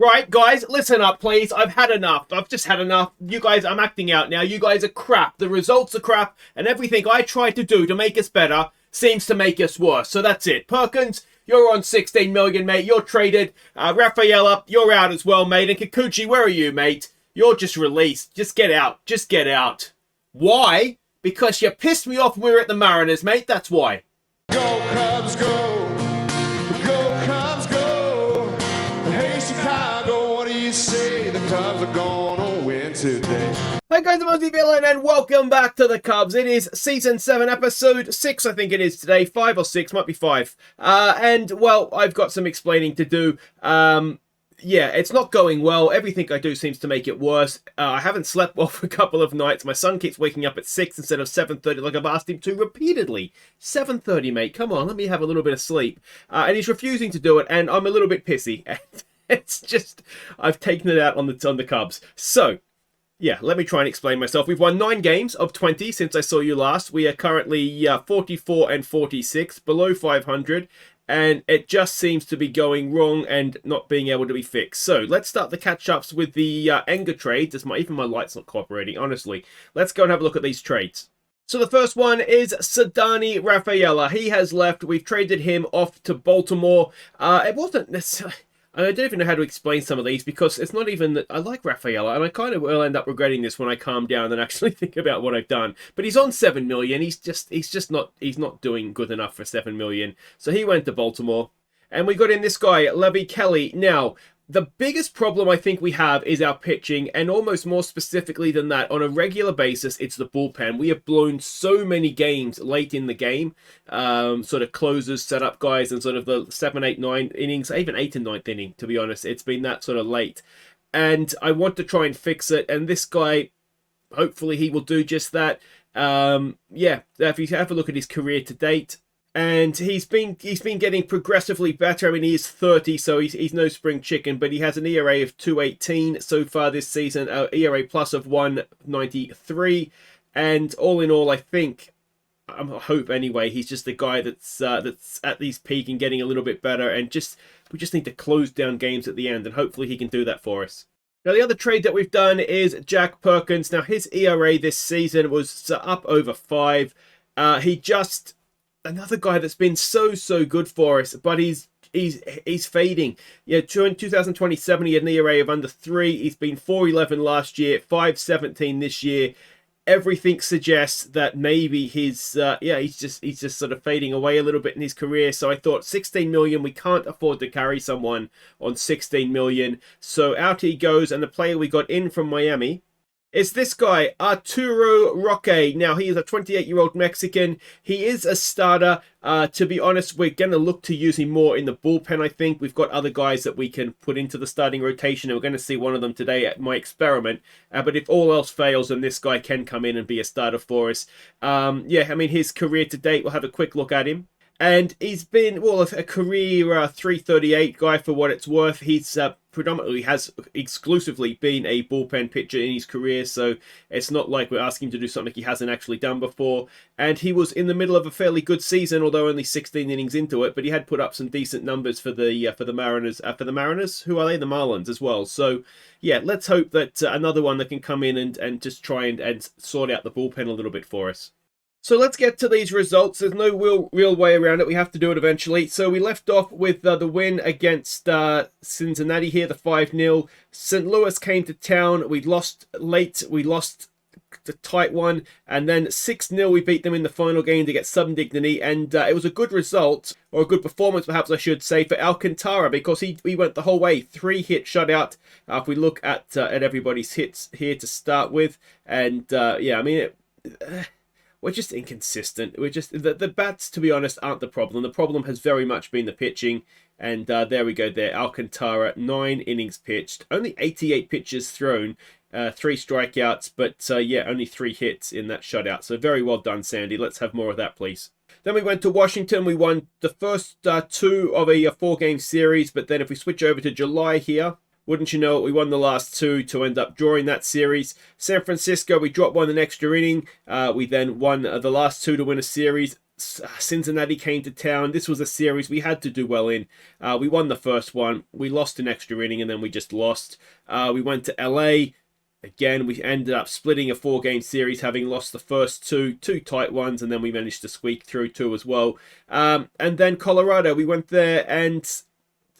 Right, guys, listen up, please. I've had enough. I've just had enough. You guys, I'm acting out now. You guys are crap. The results are crap, and everything I tried to do to make us better seems to make us worse. So that's it. Perkins, you're on 16 million, mate. You're traded. Rafaela, you're out as well, mate. And Kikuchi, where are you, mate? You're just released. Just get out. Just get out. Why? Because you pissed me off when we were at the Mariners, mate. That's why. Go Cubs, go! Go Cubs, go! Hey Chicago, what do you say? The Cubs are gonna win today. Hi guys, I'm Aussie Villain and welcome back to the Cubs. It is Season 7, Episode 6, I think it is today. 5 or 6, might be 5. And, well, I've got some explaining to do. Yeah, it's not going well. Everything I do seems to make it worse. I haven't slept well for a couple of nights. My son keeps waking up at 6 instead of 7:30 like I've asked him to repeatedly. 7:30, mate. Come on, let me have a little bit of sleep. And he's refusing to do it, and I'm a little bit pissy. It's just, I've taken it out on the Cubs. So, yeah, let me try and explain myself. We've won 9 games of 20 since I saw you last. We are currently 44 and 46, below 500. And it just seems to be going wrong and not being able to be fixed. So let's start the catch-ups with the Anger trades. Even my light's not cooperating, honestly. Let's go and have a look at these trades. So the first one is Ceddanne Rafaela. He has left. We've traded him off to Baltimore. It wasn't necessarily... I don't even know how to explain some of these because it's not even that I like Rafaela, and I kind of will end up regretting this when I calm down and actually think about what I've done. But he's on 7 million. He's not doing good enough for 7 million. So he went to Baltimore, and we got in this guy, Levy Kelly. Now, the biggest problem I think we have is our pitching, and almost more specifically than that, on a regular basis, it's the bullpen. We have blown so many games late in the game, sort of closers, setup guys, and sort of the 7, 8, 9 innings, even 8th and 9th inning, to be honest. It's been that sort of late. And I want to try and fix it, and this guy, hopefully he will do just that. Yeah, if you have a look at his career to date, and he's been getting progressively better. I mean, he is 30, so he's no spring chicken, but he has an ERA of 2.18 so far this season, ERA plus of 1.93, and all in all, I think, I hope anyway, he's just the guy that's at his peak and getting a little bit better, and we just need to close down games at the end, and hopefully he can do that for us. Now, the other trade that we've done is Jack Perkins. Now, his ERA this season was up over 5. Another guy that's been so good for us, but he's fading. Yeah, in 2027 he had an ERA of under 3. He's been 4.11 last year, 5.17 this year. Everything suggests that maybe he's just sort of fading away a little bit in his career. So I thought 16 million, we can't afford to carry someone on 16 million. So out he goes, and the player we got in from Miami is this guy, Arturo Roque. Now, he is a 28-year-old Mexican. He is a starter. To be honest, we're going to look to use him more in the bullpen, I think. We've got other guys that we can put into the starting rotation, and we're going to see one of them today at my experiment. But if all else fails, then this guy can come in and be a starter for us. Yeah, I mean, his career to date, we'll have a quick look at him. And he's been, well, a career 338 guy for what it's worth. He's predominantly has exclusively been a bullpen pitcher in his career, so it's not like we're asking him to do something he hasn't actually done before. And he was in the middle of a fairly good season, although only 16 innings into it, but he had put up some decent numbers for the Mariners. For the Mariners? Who are they? The Marlins as well. So, yeah, let's hope that another one that can come in and just try and sort out the bullpen a little bit for us. So let's get to these results. There's no real way around it. We have to do it eventually. So we left off with the win against Cincinnati here, the 5-0. St. Louis came to town. We lost late. We lost the tight one. And then 6-0, we beat them in the final game to get some dignity. And it was a good result, or a good performance, perhaps I should say, for Alcantara, because he went the whole way. 3-hit shutout. If we look at everybody's hits here to start with. And, yeah, I mean... we're just inconsistent. We're just the bats, to be honest, aren't the problem. The problem has very much been the pitching. And there we go there. Alcantara, 9 innings pitched. Only 88 pitches thrown. 3 strikeouts. But yeah, only 3 hits in that shutout. So very well done, Sandy. Let's have more of that, please. Then we went to Washington. We won the first 2 of a 4-game series. But then if we switch over to July here... wouldn't you know it, we won the last 2 to end up drawing that series. San Francisco, we dropped 1 the extra inning. We then won the last 2 to win a series. Cincinnati came to town. This was a series we had to do well in. We won the first one. We lost an extra inning, and then we just lost. We went to LA. Again, we ended up splitting a 4-game series, having lost the first two tight ones, and then we managed to squeak through 2 as well. And then Colorado, we went there, and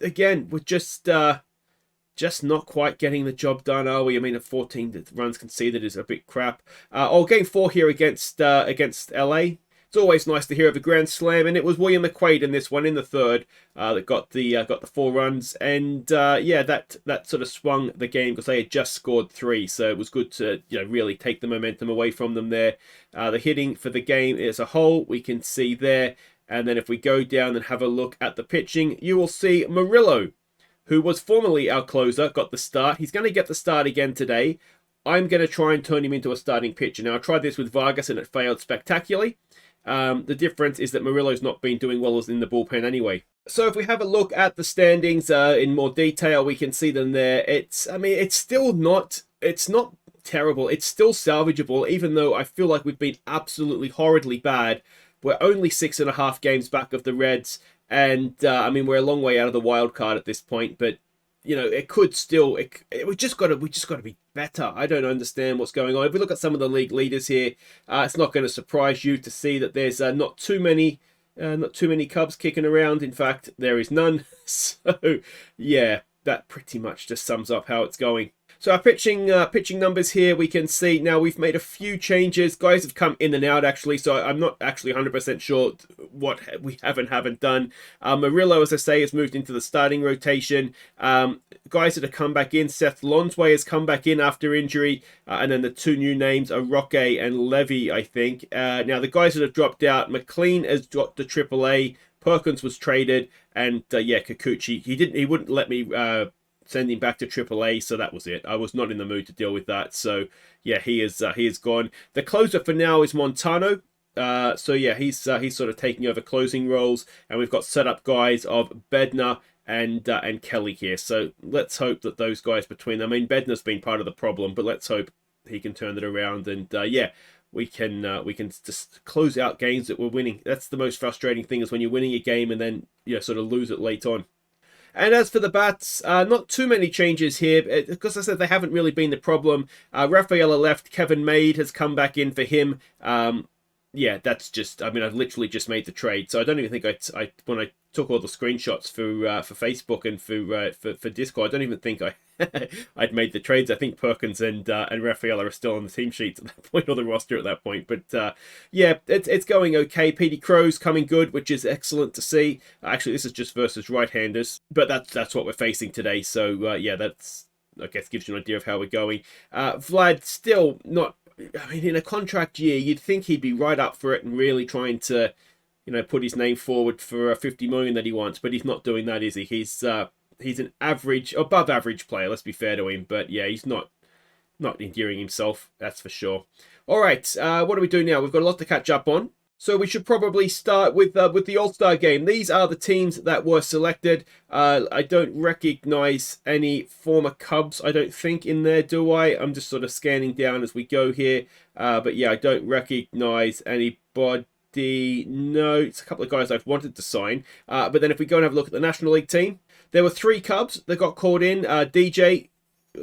again, we're just not quite getting the job done, are we? I mean, 14 runs conceded is a bit crap. Game 4 here against LA. It's always nice to hear of a grand slam, and it was William McQuaid in this one in the third that got the 4 runs, and that sort of swung the game because they had just scored 3, so it was good to really take the momentum away from them there. The hitting for the game as a whole we can see there, and then if we go down and have a look at the pitching, you will see Morillo, who was formerly our closer, got the start. He's going to get the start again today. I'm going to try and turn him into a starting pitcher. Now, I tried this with Vargas and it failed spectacularly. The difference is that Murillo's not been doing well in the bullpen anyway. So if we have a look at the standings in more detail, we can see them there. It's not terrible. It's still salvageable, even though I feel like we've been absolutely horridly bad. We're only 6.5 games back of the Reds, and we're a long way out of the wild card at this point. But it could still. We just got to be better. I don't understand what's going on. If we look at some of the league leaders here, it's not going to surprise you to see that there's not too many Cubs kicking around. In fact, there is none. So yeah, that pretty much just sums up how it's going. So our pitching numbers here, we can see now we've made a few changes. Guys have come in and out actually, so I'm not actually 100% sure what we haven't done. Murillo, as I say, has moved into the starting rotation. Guys that have come back in, Seth Lonsway has come back in after injury, and then the 2 new names are Roque and Levy, I think. Now the guys that have dropped out, McLean has dropped to AAA, Perkins was traded, and Kikuchi, he wouldn't let me send him back to AAA, so that was it. I was not in the mood to deal with that. So yeah, he is gone. The closer for now is Montano. He's sort of taking over closing roles, and we've got set up guys of Bednar and Kelly here. So let's hope that those guys between them. I mean, Bednar's been part of the problem, but let's hope he can turn it around, and we can just close out games that we're winning. That's the most frustrating thing, is when you're winning a game and then sort of lose it late on. And as for the bats, not too many changes here, because I said they haven't really been the problem. Rafaela left, Kevin Maid has come back in for him. That's just, I've literally just made the trade, so I don't even think I when I took all the screenshots for Facebook and for Discord, I don't even think I'd made the trades. I think Perkins and Rafaela are still on the team sheets at that point, or the roster at that point. But it's going okay. Petey Crow's coming good, which is excellent to see. Actually, this is just versus right-handers, but that's what we're facing today. So that's, I guess, gives you an idea of how we're going. Vlad still not. In a contract year, you'd think he'd be right up for it and really trying to, put his name forward for $50 million that he wants. But he's not doing that, is he? He's an above average player. Let's be fair to him. But yeah, he's not endearing himself. That's for sure. All right, what do we do now? We've got a lot to catch up on. So we should probably start with the All-Star game. These are the teams that were selected. I don't recognize any former Cubs, I don't think, in there, do I? I'm just sort of scanning down as we go here. But yeah, I don't recognize anybody. No, it's a couple of guys I've wanted to sign. But then if we go and have a look at the National League team, there were 3 Cubs that got called in. DJ,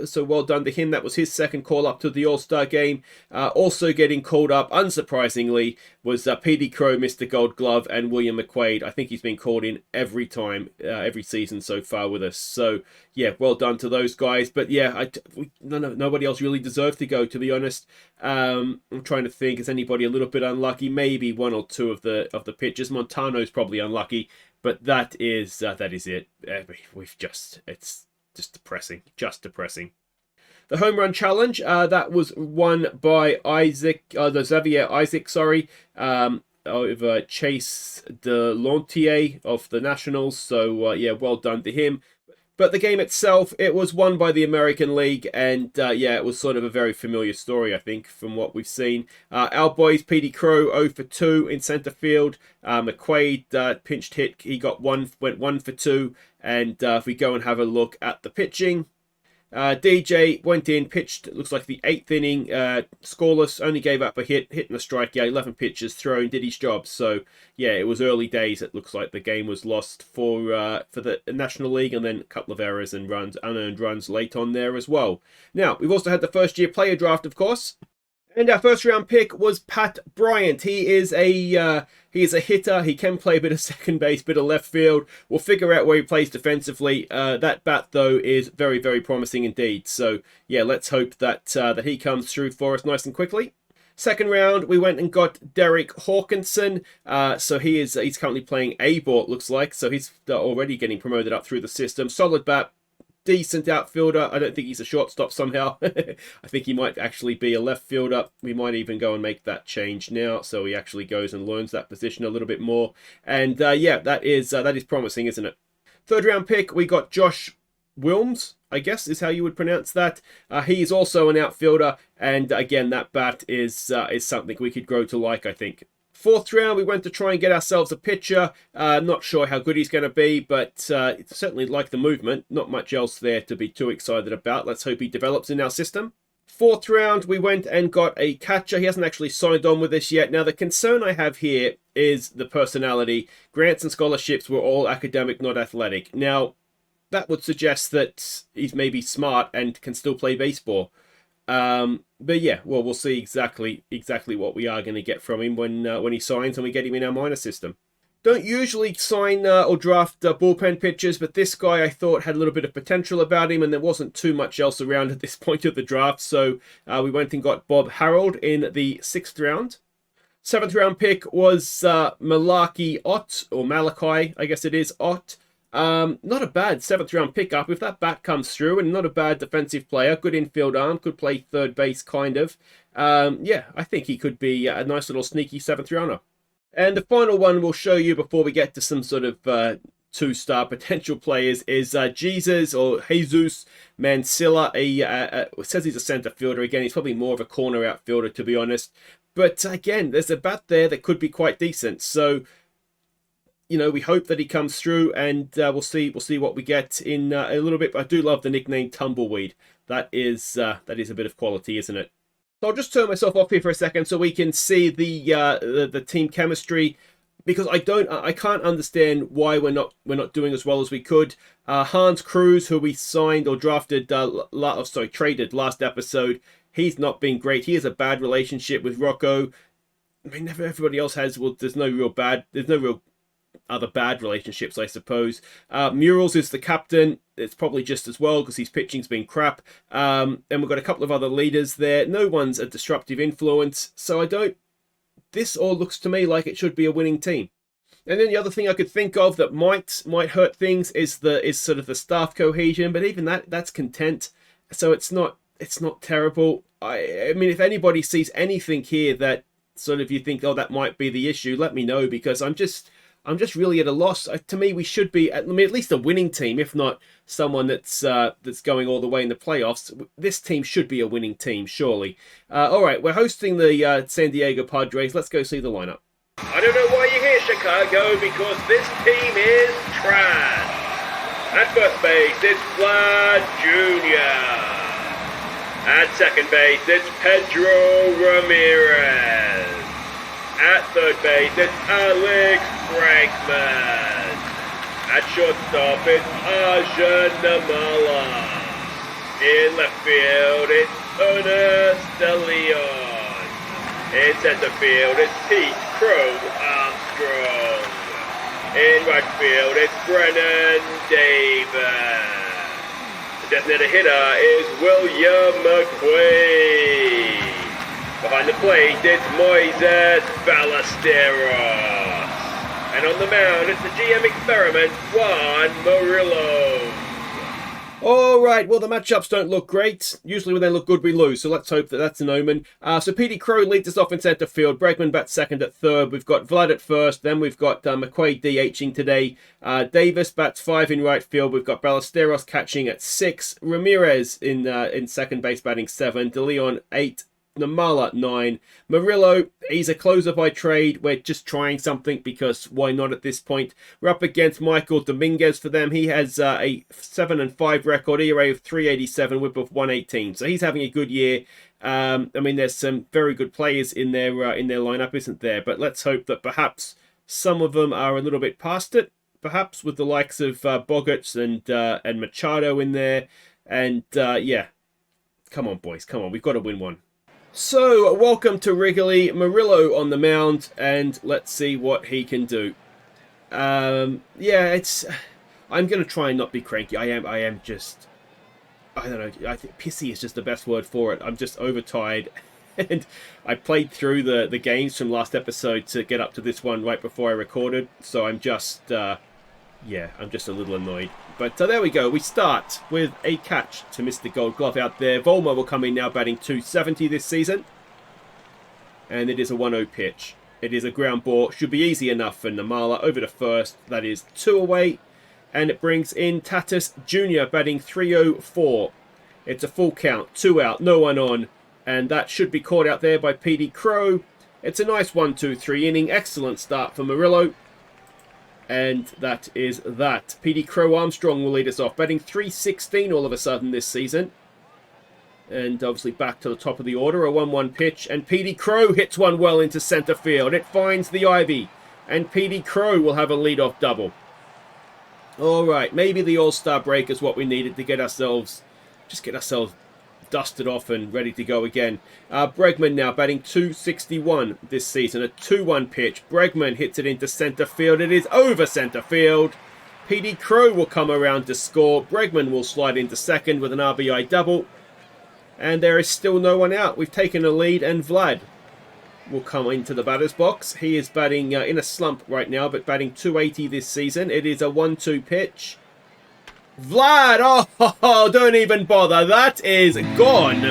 so well done to him. That was his second call up to the All-Star game. Also getting called up, unsurprisingly, was Petey Crow, Mr. Gold Glove, and William McQuaid. I think he's been called in every time, every season so far with us. So yeah, well done to those guys. But yeah, nobody else really deserved to go, to be honest. I'm trying to think, is anybody a little bit unlucky? Maybe 1 or 2 of the pitchers. Montano's probably unlucky, but that is it. It's just depressing. The home run challenge, that was won by Xavier Isaac, over Chase Delantier of the Nationals. So well done to him. But the game itself, it was won by the American League, and it was sort of a very familiar story, I think, from what we've seen. Our boys, Petey Crow, 0 for 2 in centre field. McQuaid pinched hit, he went 1 for 2. And if we go and have a look at the pitching, DJ went in, pitched, looks like the 8th inning, scoreless, only gave up a hit and a strikeout, 11 pitches thrown, did his job. So, yeah, it was early days. It looks like the game was lost for the National League, and then a couple of errors and runs, unearned runs late on there as well. Now, we've also had the first-year player draft, of course. And our first round pick was Pat Bryant. He is a hitter. He can play a bit of second base, bit of left field. We'll figure out where he plays defensively. That bat, though, is very, very promising indeed. So, yeah, let's hope that he comes through for us nice and quickly. Second round, we went and got Derek Hawkinson. So he's currently playing A-ball, it looks like. So he's already getting promoted up through the system. Solid bat. Decent outfielder. I don't think he's a shortstop somehow. I think he might actually be a left fielder. We might even go and make that change now, so he actually goes and learns that position a little bit more. And yeah, that is promising, isn't it? Third round pick, we got Josh Wilms, I guess is how you would pronounce that. He is also an outfielder, and again, that bat is something we could grow to like, I think. Fourth round, we went to try and get ourselves a pitcher. Not sure how good he's going to be, but certainly like the movement. Not much else there to be too excited about. Let's hope he develops in our system. Fourth round, we went and got a catcher. He hasn't actually signed on with us yet. Now, the concern I have here is the personality. Grants and scholarships were all academic, not athletic. Now, that would suggest that he's maybe smart and can still play baseball. But yeah, well, we'll see exactly what we are going to get from him when he signs and we get him in our minor system. Don't usually sign or draft bullpen pitchers, but this guy I thought had a little bit of potential about him, and there wasn't too much else around at this point of the draft, so we went and got Bob Harold in the 6th round. 7th round pick was Malachi Ott, or Malachi, I guess it is, Ott. Not a bad 7th round pickup if that bat comes through, and not a bad defensive player. Good infield arm, could play third base kind of. Yeah, I think he could be a nice little sneaky 7th rounder. And the final one we'll show you before we get to some sort of 2-star potential players is Jesus Mancilla. It says he's a center fielder. Again, he's probably more of a corner outfielder, to be honest. But again, there's a bat there that could be quite decent. So, you know, we hope that he comes through, and we'll see what we get in a little bit. But I do love the nickname Tumbleweed. That is a bit of quality, isn't it? So I'll just turn myself off here for a second so we can see the team chemistry, because I can't understand why we're not doing as well as we could. Hans Cruz, who we signed or drafted, traded last episode, he's not been great. He has a bad relationship with Rocco. I mean, everybody else has. Well, there's no real other bad relationships, I suppose. Murals is the captain. It's probably just as well because his pitching's been crap. And we've got a couple of other leaders there. No one's a disruptive influence. So this all looks to me like it should be a winning team. And then the other thing I could think of that might hurt things is sort of the staff cohesion. But even that's content. So it's not terrible. I mean, if anybody sees anything here that sort of you think, oh, that might be the issue, let me know, because I'm just really at a loss. To me, we should be at least a winning team, if not someone that's going all the way in the playoffs. This team should be a winning team, surely. All right, we're hosting the San Diego Padres. Let's go see the lineup. I don't know why you're here, Chicago, because this team is trash. At first base, it's Vlad Jr. At second base, it's Pedro Ramirez. At third base, it's Alex Bregman. At shortstop, it's Aja Namala. In left field, it's Ernest De Leon. In center field, it's Pete Crow Armstrong. In right field, it's Brennan Davis. The designated hitter is William McQueen. Behind the plate, it's Moises Ballesteros. And on the mound, it's the GM experiment, Juan Morillo. All right, well, the matchups don't look great. Usually when they look good, we lose, so let's hope that that's an omen. So Petey Crow leads us off in center field. Bregman bats second at third. We've got Vlad at first. Then we've got McQuaid DHing today. Davis bats 5 in right field. We've got Ballesteros catching at 6. Ramirez in second base batting 7. De Leon 8. Namala 9. Morillo, he's a closer by trade. We're just trying something because why not at this point? We're up against Michael Dominguez for them. He has a 7-5 record, ERA of 387, whip of 118. So he's having a good year. I mean, there's some very good players in their lineup, isn't there? But let's hope that perhaps some of them are a little bit past it. Perhaps with the likes of Bogarts and Machado in there. And yeah, come on, boys, come on. We've got to win one. So, welcome to Wrigley. Morillo on the mound, and let's see what he can do. Yeah, I'm going to try and not be cranky. I am just... I don't know. I think pissy is just the best word for it. I'm just overtired. And I played through the games from last episode to get up to this one right before I recorded. So I'm just... yeah, I'm just a little annoyed. But there we go. We start with a catch to Mr. Gold Glove out there. Volmer will come in now batting 270 this season. And it is a 1-0 pitch. It is a ground ball. Should be easy enough for Namala. Over to first. That is 2 away. And it brings in Tatis Jr. batting 304. It's a full count. 2 out. No one on. And that should be caught out there by Petey Crow. It's a nice 1-2-3 inning. Excellent start for Morillo. And that is that. Petey Crow Armstrong will lead us off. Batting 316 all of a sudden this season. And obviously back to the top of the order. A 1-1 pitch. And Petey Crow hits one well into center field. It finds the ivy. And Petey Crow will have a leadoff double. Alright, maybe the All-Star break is what we needed to get ourselves... just get ourselves dusted off and ready to go again. Bregman now batting 261 this season. A 2-1 pitch. Bregman hits it into center field. It is over center field. Petey Crow will come around to score. Bregman will slide into second with an RBI double. And there is still no one out. We've taken a lead and Vlad will come into the batter's box. He is batting in a slump right now, but batting 280 this season. It is a 1-2 pitch. Vlad! Oh, don't even bother. That is gone.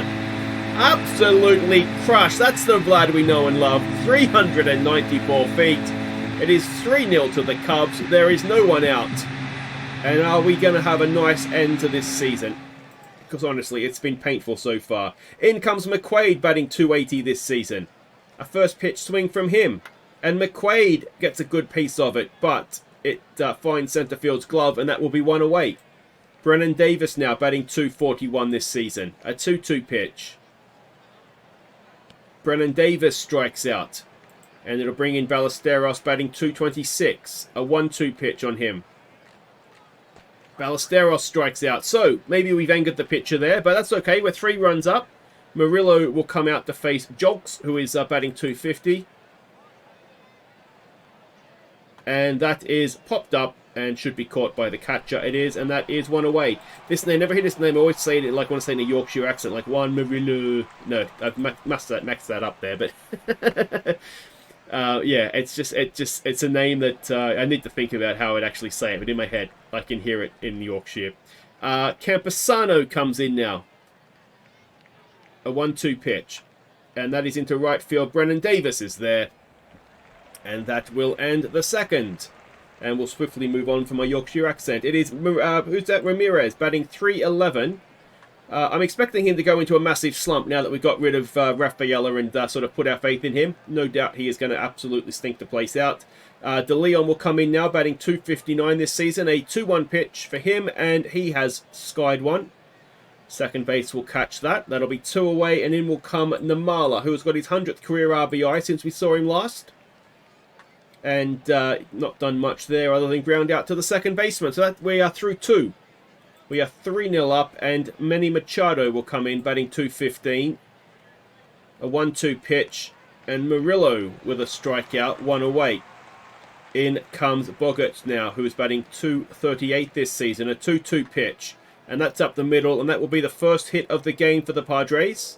Absolutely crushed. That's the Vlad we know and love. 394 feet. It is 3-0 to the Cubs. There is no one out. And are we going to have a nice end to this season? Because honestly, it's been painful so far. In comes McQuaid batting 280 this season. A first pitch swing from him. And McQuaid gets a good piece of it, but it finds center field's glove, and that will be 1 away. Brennan Davis now batting 241 this season. A 2-2 pitch. Brennan Davis strikes out. And it'll bring in Ballesteros batting 226. A 1-2 pitch on him. Ballesteros strikes out. So, maybe we've angered the pitcher there, but that's okay. We're 3 runs up. Murillo will come out to face Jolks, who is batting 250. And that is popped up and should be caught by the catcher. It is, and that is 1 away. This name, never hear this name. I always say it like when I say in a Yorkshire accent, like Juan Morillo. No, I've maxed that up there, but yeah, it's a name that I need to think about how I'd actually say it, but in my head, I can hear it in Yorkshire. Campusano comes in now. A 1-2 pitch, and that is into right field. Brennan Davis is there, and that will end the second. And we'll swiftly move on from my Yorkshire accent. It is, who's that? Ramirez, batting 311. I'm expecting him to go into a massive slump now that we got rid of Rafaela and sort of put our faith in him. No doubt he is going to absolutely stink the place out. De Leon will come in now, batting 259 this season. A 2-1 pitch for him, and he has skied one. Second base will catch that. That'll be 2 away, and in will come Namala, who has got his 100th career RBI since we saw him last. And not done much there other than ground out to the second baseman. So that we are through 2. We are 3-0 up, and Manny Machado will come in, batting 215. A 1-2 pitch, and Murillo with a strikeout, 1 away. In comes Bogarts now, who is batting 238 this season. A 2-2 pitch, and that's up the middle, and that will be the first hit of the game for the Padres.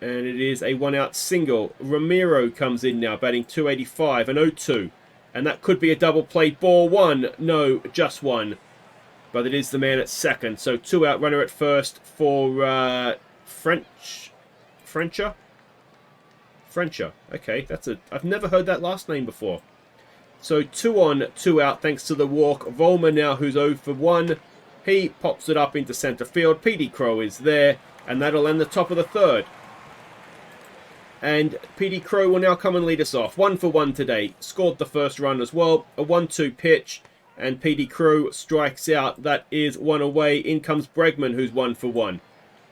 And it is a 1-out single. Ramiro comes in now, batting 285, an 0-2. And that could be a double play. Ball 1. No, just 1. But it is the man at second. So 2-out runner at first for Frencher. Okay, I've never heard that last name before. So 2 on, 2 out thanks to the walk. Volmer now, who's 0 for 1. He pops it up into center field. Petey Crow is there. And that'll end the top of the third. And PD Crow will now come and lead us off. 1 for 1 today. Scored the first run as well. A 1-2 pitch. And PD Crow strikes out. That is 1 away. In comes Bregman, who's 1 for 1.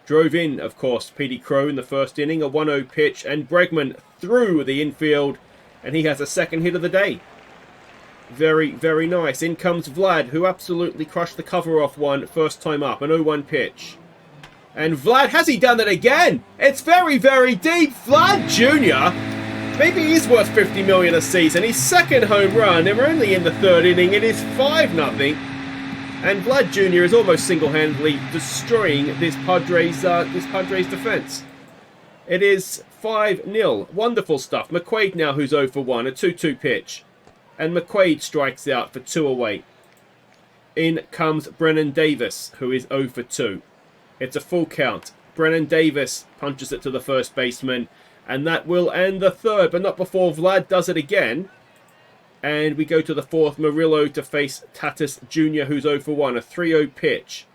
Drove in, of course, PD Crow in the first inning. A 1-0 pitch. And Bregman through the infield. And he has a second hit of the day. Very, very nice. In comes Vlad, who absolutely crushed the cover off one first time up. An 0-1 pitch. And Vlad, has he done it again? It's very, very deep. Vlad Jr. Maybe he's worth $50 million a season. His second home run, and we're only in the third inning. It is 5-0. And Vlad Jr. is almost single-handedly destroying this Padres defense. It is 5-0. Wonderful stuff. McQuaid now, who's 0 for 1. A 2-2 pitch. And McQuaid strikes out for 2 away. In comes Brennan Davis, who is 0 for 2. It's a full count. Brennan Davis punches it to the first baseman. And that will end the third, but not before Vlad does it again. And we go to the fourth. Morillo to face Tatis Jr., who's 0 for 1. A 3-0 pitch.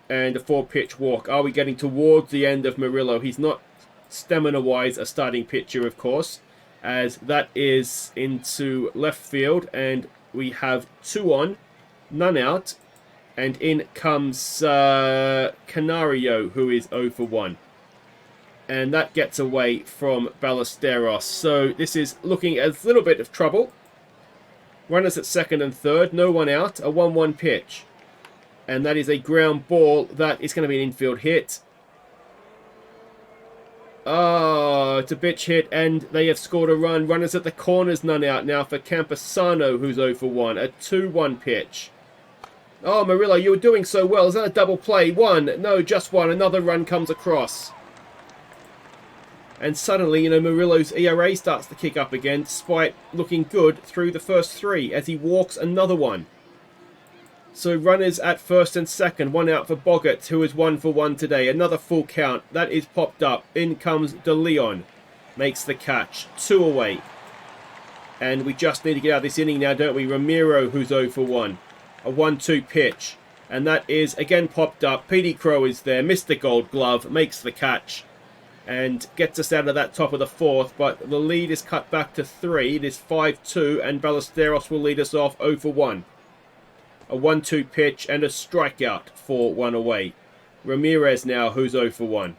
And a 4-pitch walk. Are we getting towards the end of Morillo? He's not stamina-wise a starting pitcher, of course. As that is into left field. And we have 2 on. None out. And in comes Canario, who is 0 for 1. And that gets away from Ballesteros. So this is looking as a little bit of trouble. Runners at second and third. No one out. A 1-1 pitch. And that is a ground ball. That is going to be an infield hit. Oh, it's a bitch hit. And they have scored a run. Runners at the corners. None out now for Campusano, who's 0 for 1. A 2-1 pitch. Oh, Morillo, you were doing so well. Is that a double play? 1. No, just 1. Another run comes across. And suddenly, Morillo's ERA starts to kick up again, despite looking good through the first 3, as he walks another one. So runners at first and second. 1 out for Boggart, who is 1 for 1 today. Another full count. That is popped up. In comes De Leon. Makes the catch. 2 away. And we just need to get out of this inning now, don't we? Ramiro, who's 0 for 1. A 1-2 pitch. And that is again popped up. PD Crow is there. Mr. Gold Glove makes the catch. And gets us out of that top of the fourth. But the lead is cut back to 3. It is 5-2. And Ballesteros will lead us off 0 for 1. A 1-2 pitch and a strikeout for 1 away. Ramirez now, who's 0 for 1.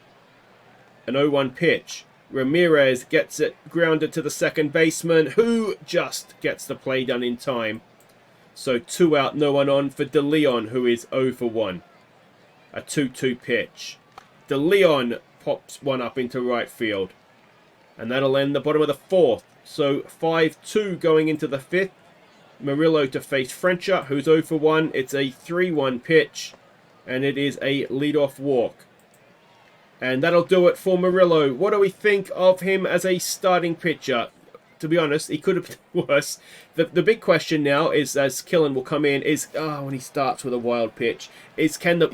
An 0-1 pitch. Ramirez gets it grounded to the second baseman, who just gets the play done in time. So 2 out, no one on for De Leon, who is 0 for 1. A 2-2 pitch. De Leon pops one up into right field. And that'll end the bottom of the fourth. So 5-2 going into the fifth. Morillo to face Frencher, who's 0 for 1. It's a 3-1 pitch. And it is a leadoff walk. And that'll do it for Morillo. What do we think of him as a starting pitcher? To be honest, he could have been worse. The big question now is, as Killen will come in, is when he starts with a wild pitch, is can the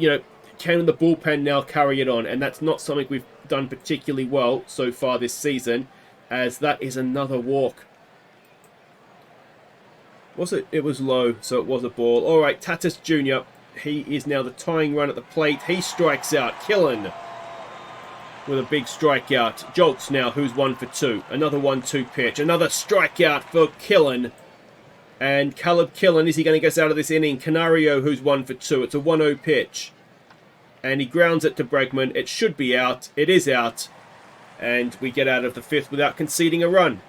bullpen now carry it on? And that's not something we've done particularly well so far this season, as that is another walk. Was it? It was low, so it was a ball. All right, Tatis Jr. He is now the tying run at the plate. He strikes out. Killen with a big strikeout. Jolts now, who's 1 for 2. Another 1-2 pitch. Another strikeout for Killen. And Caleb Killen, is he going to get us out of this inning? Canario, who's 1 for 2. It's a 1-0 pitch. And he grounds it to Bregman. It should be out. It is out. And we get out of the fifth without conceding a run.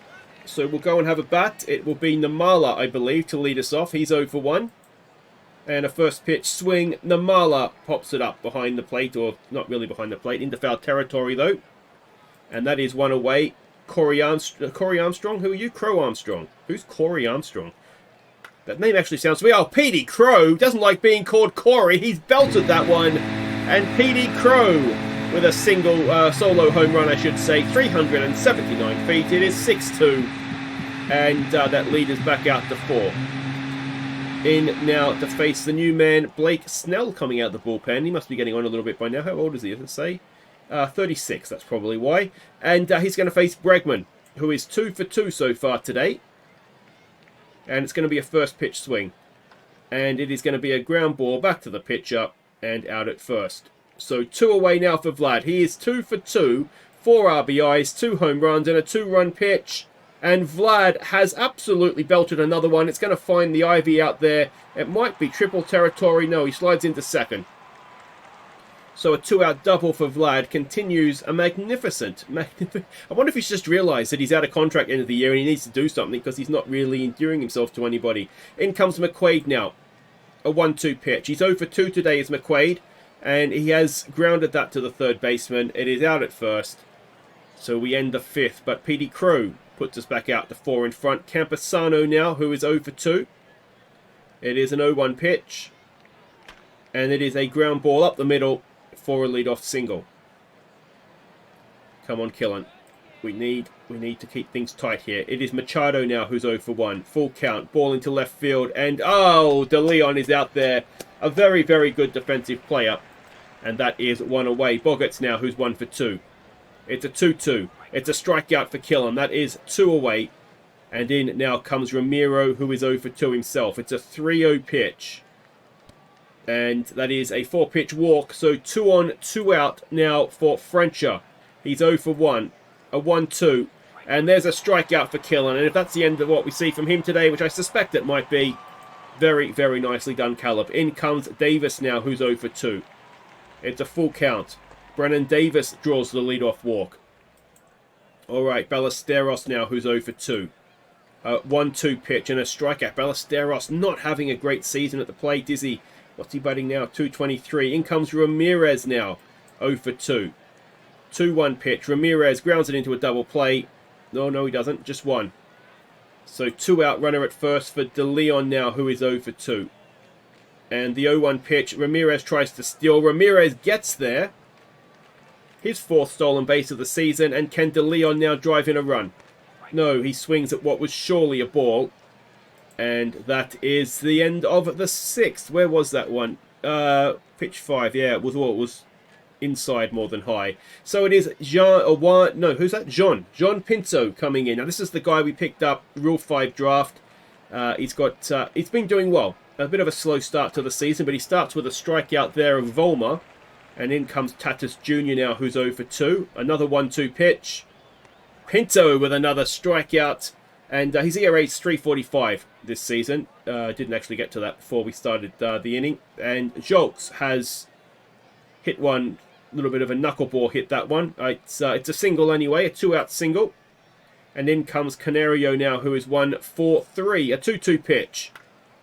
So we'll go and have a bat. It will be Namala, I believe, to lead us off. He's 0 for 1. And a first pitch swing. Namala pops it up behind the plate, or not really behind the plate, into foul territory though. And that is 1 away. Corey Armstrong? Who are you? Crow Armstrong. Who's Corey Armstrong? That name actually sounds weird. Oh, PD Crow doesn't like being called Corey. He's belted that one. And PD Crow with a single solo home run, I should say. 379 feet. It is 6-2. And that lead is back out to 4. In now to face the new man, Blake Snell, coming out the bullpen. He must be getting on a little bit by now. How old is he, does it say? 36, that's probably why. And he's going to face Bregman, who is 2 for 2 so far today. And it's going to be a first pitch swing. And it is going to be a ground ball back to the pitcher and out at first. So 2 away now for Vlad. He is 2 for 2, 4 RBIs, 2 home runs, and a 2-run pitch. And Vlad has absolutely belted another one. It's going to find the ivy out there. It might be triple territory. No, he slides into second. So a 2-out double for Vlad continues a magnificent. I wonder if he's just realised that he's out of contract end of the year and he needs to do something because he's not really endearing himself to anybody. In comes McQuaid now. A 1-2 pitch. He's 0 for 2 today as McQuaid. And he has grounded that to the third baseman. It is out at first. So we end the fifth. But Petey Crow puts us back out to 4 in front. Campusano now, who is 0 for 2. It is an 0-1 pitch. And it is a ground ball up the middle for a leadoff single. Come on, Killen. We need to keep things tight here. It is Machado now who's 0 for 1. Full count. Ball into left field. And, oh, De Leon is out there. A very, very good defensive player. And that is 1 away. Boggarts now who's 1 for 2. It's a 2-2. It's a strikeout for Killen. That is 2 away. And in now comes Ramiro, who is 0 for 2 himself. It's a 3-0 pitch. And that is a 4-pitch walk. So 2 on, 2 out now for Frencher. He's 0 for 1. A 1-2. And there's a strikeout for Killen. And if that's the end of what we see from him today, which I suspect it might be, very, very nicely done, Caleb. In comes Davis now, who's 0 for 2. It's a full count. Brennan Davis draws the leadoff walk. All right, Ballesteros now, who's 0 for 2. 1-2 pitch and a strikeout. Ballesteros not having a great season at the plate, is he? What's he batting now? 223. In comes Ramirez now, 0 for 2. 2-1 pitch. Ramirez grounds it into a double play. No, he doesn't. Just 1. So 2-out runner at first for De Leon now, who is 0 for 2. And the 0-1 pitch. Ramirez tries to steal. Ramirez gets there. His 4th stolen base of the season. And can De Leon now drive in a run? No, he swings at what was surely a ball. And that is the end of the 6th. Where was that one? Pitch 5. Yeah, it was inside more than high. So it is who's that? John Pinto coming in. Now this is the guy we picked up Rule 5 draft. He's been doing well. A bit of a slow start to the season, but he starts with a strikeout there of Volmer. And in comes Tatis Jr. now, who's 0 for 2. Another 1-2 pitch. Pinto with another strikeout. And his ERA is 3.45 this season. Didn't actually get to that before we started the inning. And Jolks has hit one, little bit of a knuckleball hit that one. It's a single anyway, a 2-out single. And in comes Canario now, who is 1 for 3. A 2-2 pitch.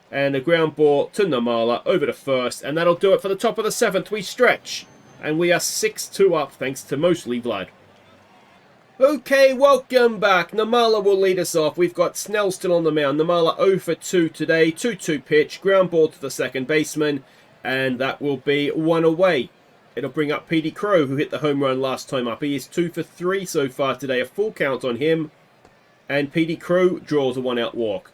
And a ground ball to Namala over to first. And that'll do it for the top of the 7th. We stretch. And we are 6-2 up thanks to mostly Vlad. Okay, welcome back. Namala will lead us off. We've got Snell still on the mound. Namala 0 for 2 today. 2-2 pitch. Ground ball to the second baseman. And that will be 1 away. It'll bring up Petey Crow, who hit the home run last time up. He is 2 for 3 so far today. A full count on him. And Petey Crow draws a 1-out walk.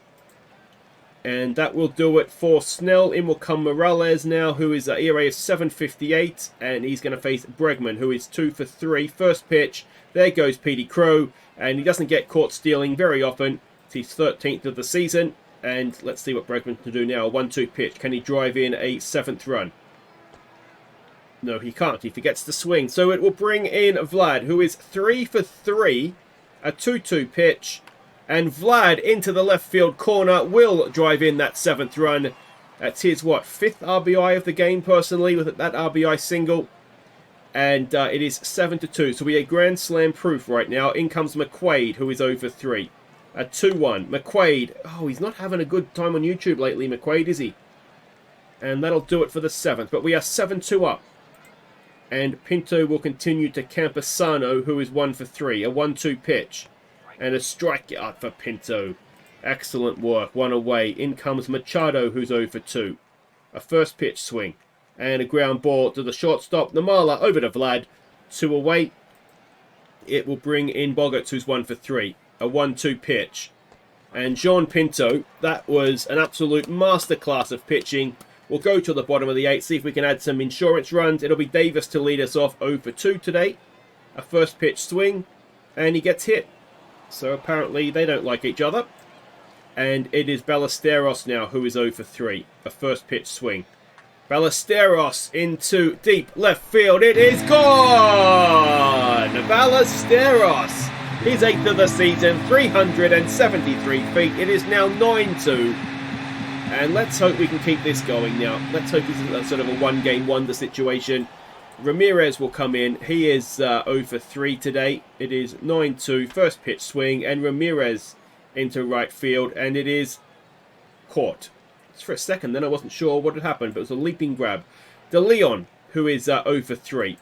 And that will do it for Snell. In will come Morales now, who is an ERA of 7.58. And he's going to face Bregman, who is 2 for 3. First pitch. There goes Petey Crow. And he doesn't get caught stealing very often. It's his 13th of the season. And let's see what Bregman can do now. A 1-2 pitch. Can he drive in a 7th run? No, he can't. He forgets to swing. So it will bring in Vlad, who is 3 for 3. A 2-2 pitch. And Vlad into the left field corner will drive in that 7th run. That's his, 5th RBI of the game, personally, with that RBI single. And it is 7-2. So we are Grand Slam proof right now. In comes McQuaid, who is 0 for 3. A 2-1. McQuaid. Oh, he's not having a good time on YouTube lately, McQuaid, is he? And that'll do it for the 7th. But we are 7-2 up. And Pinto will continue to Campusano, who is 1 for 3. A 1-2 pitch. And a strikeout for Pinto. Excellent work. 1 away. In comes Machado, who's 0 for 2. A first pitch swing. And a ground ball to the shortstop. Namala over to Vlad. 2 away. It will bring in Boggarts, who's 1 for 3. A 1-2 pitch. And Jean Pinto, that was an absolute masterclass of pitching. We'll go to the bottom of the 8th, see if we can add some insurance runs. It'll be Davis to lead us off 0 for 2 today. A first pitch swing. And he gets hit. So apparently they don't like each other. And it is Ballesteros now who is 0 for 3. A first pitch swing. Ballesteros into deep left field. It is gone! Ballesteros, his 8th of the season, 373 feet. It is now 9-2. And let's hope we can keep this going now. Let's hope this is a sort of a one-game wonder situation. Ramirez will come in. He is 0 for 3 today. It is 9-2, first pitch swing, and Ramirez into right field, and it is caught. Just for a second then I wasn't sure what had happened, but it was a leaping grab. De Leon, who is 0 for 3.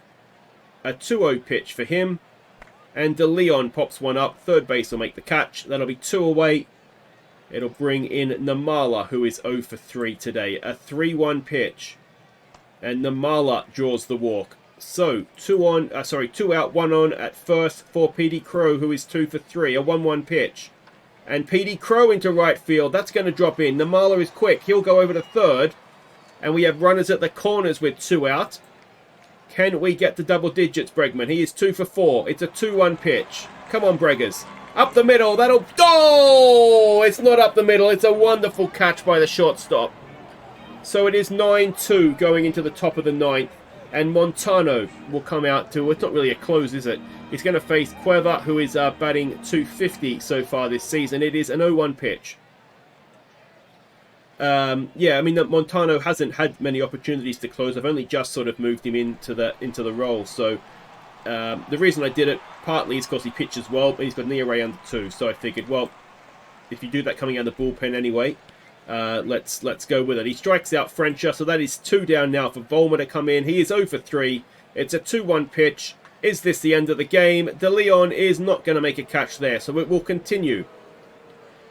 A 2-0 pitch for him, and De Leon pops one up. Third base will make the catch. That'll be 2 away. It'll bring in Namala, who is 0 for 3 today. A 3-1 pitch. And Namala draws the walk. So, 2 out, 1 on at first for PD Crow, who is 2 for 3. A 1-1 pitch. And PD Crow into right field. That's going to drop in. Namala is quick. He'll go over to third. And we have runners at the corners with 2 out. Can we get to double digits, Bregman? He is 2 for 4. It's a 2-1 pitch. Come on, Breggers. Up the middle. That'll... Oh! It's not up the middle. It's a wonderful catch by the shortstop. So it is 9-2 going into the top of the 9th. And Montano will come out to... It's not really a close, is it? He's going to face Cueva, who is batting .250 so far this season. It is an 0-1 pitch. Yeah, I mean, Montano hasn't had many opportunities to close. I've only just sort of moved him into the role. So the reason I did it partly is because he pitches well, but he's got an ERA under 2. So I figured, well, if you do that coming out of the bullpen anyway, let's go with it. He strikes out Frencher, so that is 2 down now for Volmer to come in. He is 0 for 3. It's a 2-1 pitch. Is this the end of the game? De Leon is not going to make a catch there, so it will continue.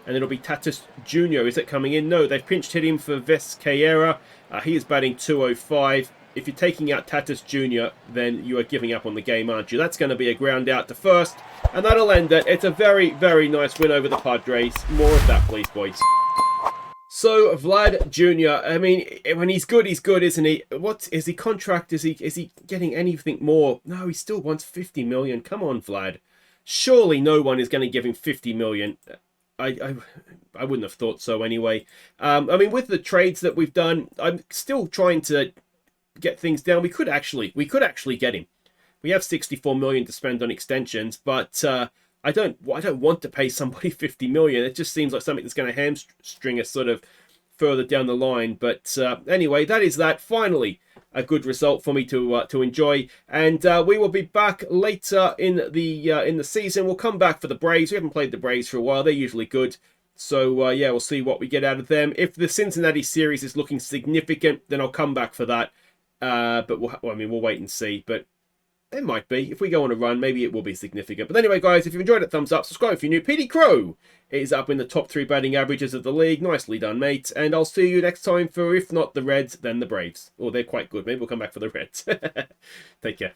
And it'll be Tatis Jr. Is it coming in? No, they've pinch hit him for Vescaera. He is batting .205. If you're taking out Tatis Jr., then you are giving up on the game, aren't you? That's going to be a ground out to first, and that'll end it. It's a very, very nice win over the Padres. More of that, please, boys. So, Vlad Jr., I mean, when he's good, isn't he? What is he contract? Is he getting anything more? No, he still wants 50 million. Come on, Vlad. Surely no one is going to give him 50 million. I wouldn't have thought so anyway. I mean, with the trades that we've done, I'm still trying to get things down. We could actually get him. We have 64 million to spend on extensions, but I don't want to pay somebody 50 million. It just seems like something that's going to hamstring us sort of further down the line. But anyway, that is that. Finally, a good result for me to enjoy, and we will be back later in the season. We'll come back for the Braves. We haven't played the Braves for a while. They're usually good. So yeah, we'll see what we get out of them. If the Cincinnati series is looking significant, then I'll come back for that. But we'll wait and see. But it might be. If we go on a run, maybe it will be significant. But anyway, guys, if you've enjoyed it, thumbs up. Subscribe if you're new. PD Crow is up in the top 3 batting averages of the league. Nicely done, mate. And I'll see you next time for, if not the Reds, then the Braves. Or they're quite good. Maybe we'll come back for the Reds. Take care.